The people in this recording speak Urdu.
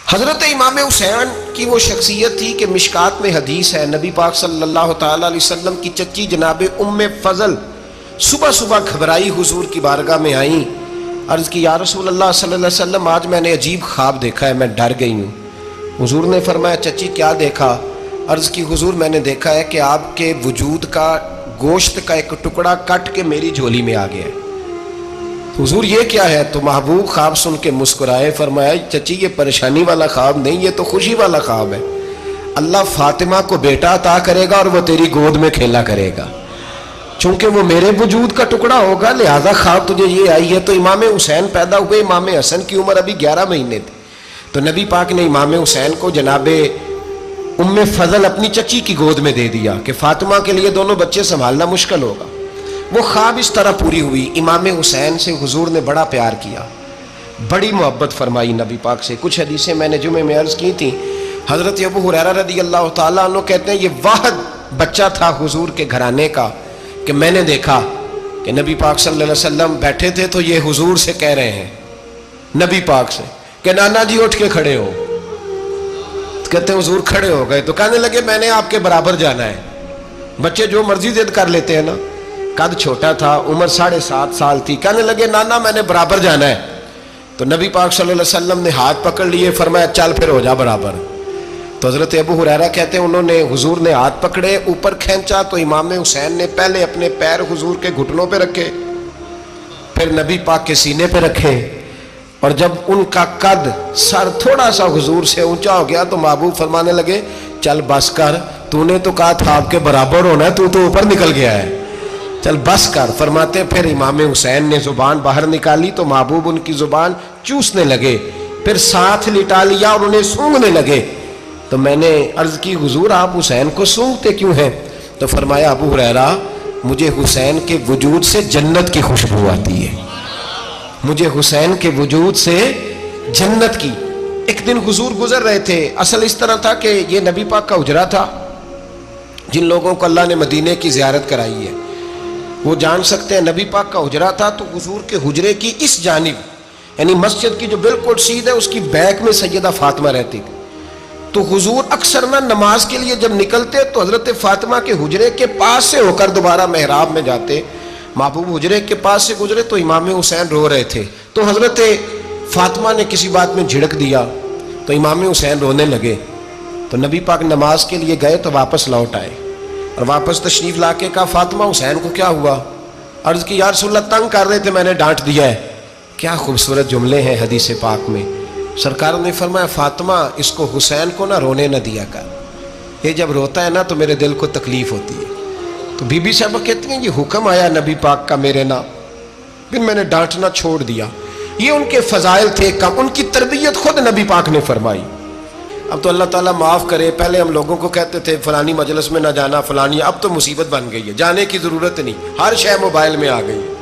حضرت امام حسین کی وہ شخصیت تھی کہ مشکات میں حدیث ہے، نبی پاک صلی اللہ تعالی علیہ وسلم کی چچی جناب ام فضل صبح صبح گھبرائی حضور کی بارگاہ میں آئیں، عرض کی یا رسول اللہ صلی اللہ علیہ وسلم آج میں نے عجیب خواب دیکھا ہے، میں ڈر گئی ہوں۔ حضور نے فرمایا چچی کیا دیکھا؟ عرض کی حضور میں نے دیکھا ہے کہ آپ کے وجود کا گوشت کا ایک ٹکڑا کٹ کے میری جھولی میں آ گیا ہے۔ حضور یہ کیا ہے؟ تو محبوب خواب سن کے مسکرائے، فرمایا چچی یہ پریشانی والا خواب نہیں، یہ تو خوشی والا خواب ہے۔ اللہ فاطمہ کو بیٹا عطا کرے گا اور وہ تیری گود میں کھیلا کرے گا، چونکہ وہ میرے وجود کا ٹکڑا ہوگا، لہذا خواب تجھے یہ آئی ہے۔ تو امام حسین پیدا ہوئے، امام حسن کی عمر ابھی 11 مہینے تھی، تو نبی پاک نے امام حسین کو جناب ام فضل اپنی چچی کی گود میں دے دیا کہ فاطمہ کے لیے دونوں بچے سنبھالنا مشکل ہوگا۔ وہ خواب اس طرح پوری ہوئی۔ امام حسین سے حضور نے بڑا پیار کیا، بڑی محبت فرمائی نبی پاک سے۔ کچھ حدیثیں میں نے جمعے میں عرض کی تھیں، حضرت ابو ہریرہ رضی اللہ تعالیٰ عنہ کہتے ہیں یہ واحد بچہ تھا حضور کے گھرانے کا کہ میں نے دیکھا کہ نبی پاک صلی اللہ علیہ وسلم بیٹھے تھے تو یہ حضور سے کہہ رہے ہیں، نبی پاک سے کہ نانا جی اٹھ کے کھڑے ہو۔ کہتے ہیں حضور کھڑے ہو گئے تو کہنے لگے میں نے آپ کے برابر جانا ہے۔ بچے جو مرضی ضد کر لیتے ہیں نا، قد چھوٹا تھا، عمر 7.5 سال تھی، کہنے لگے نانا میں نے برابر جانا ہے۔ تو نبی پاک صلی اللہ علیہ وسلم نے ہاتھ پکڑ لیے، فرمایا چل پھر ہو جا برابر۔ تو حضرت ابو ہریرہ کہتے ہیں انہوں نے حضور نے ہاتھ پکڑے، اوپر کھینچا تو امام حسین نے پہلے اپنے پیر حضور کے گھٹنوں پہ رکھے، پھر نبی پاک کے سینے پہ رکھے، اور جب ان کا قد سر تھوڑا سا حضور سے اونچا ہو گیا تو محبوب فرمانے لگے چل بس کر، تو نے تو کہا تھا آپ کے برابر ہونا ہے، تو اوپر نکل گیا ہے، چل بس کر۔ فرماتے پھر امام حسین نے زبان باہر نکالی تو محبوب ان کی زبان چوسنے لگے، پھر ساتھ لٹا لیا اور انہیں سونگھنے لگے۔ تو میں نے عرض کی حضور آپ حسین کو سونگھتے کیوں ہیں؟ تو فرمایا ابو ہریرہ مجھے حسین کے وجود سے جنت کی خوشبو آتی ہے، مجھے حسین کے وجود سے جنت کی۔ ایک دن حضور گزر رہے تھے، اصل اس طرح تھا کہ یہ نبی پاک کا حجرہ تھا، جن لوگوں کو اللہ نے مدینے کی زیارت کرائی ہے وہ جان سکتے ہیں، نبی پاک کا حجرہ تھا۔ تو حضور کے حجرے کی اس جانب یعنی مسجد کی جو بالکل سیدھ ہے اس کی بیک میں سیدہ فاطمہ رہتی تھی۔ تو حضور اکثر نہ نماز کے لیے جب نکلتے تو حضرت فاطمہ کے حجرے کے پاس سے ہو کر دوبارہ محراب میں جاتے۔ محبوب حجرے کے پاس سے گزرے تو امام حسین رو رہے تھے، تو حضرت فاطمہ نے کسی بات میں جھڑک دیا تو امام حسین رونے لگے۔ تو نبی پاک نماز کے لیے گئے تو واپس لوٹ آئے، اور واپس تشریف لا کے کہا فاطمہ حسین کو کیا ہوا؟ عرض کی یا رسول اللہ تنگ کر رہے تھے میں نے ڈانٹ دیا ہے۔ کیا خوبصورت جملے ہیں حدیث پاک میں۔ سرکار نے فرمایا فاطمہ اس کو حسین کو نہ رونے نہ دیا کر، یہ جب روتا ہے نا تو میرے دل کو تکلیف ہوتی ہے۔ تو بی بی صاحبہ کہتی ہیں یہ حکم آیا نبی پاک کا میرے نام، پھر میں نے ڈانٹنا چھوڑ دیا۔ یہ ان کے فضائل تھے کم، ان کی تربیت خود نبی پاک نے فرمائی۔ اب تو اللہ تعالیٰ معاف کرے، پہلے ہم لوگوں کو کہتے تھے فلانی مجلس میں نہ جانا، فلانی، اب تو مصیبت بن گئی ہے، جانے کی ضرورت نہیں، ہر شے موبائل میں آ گئی ہے۔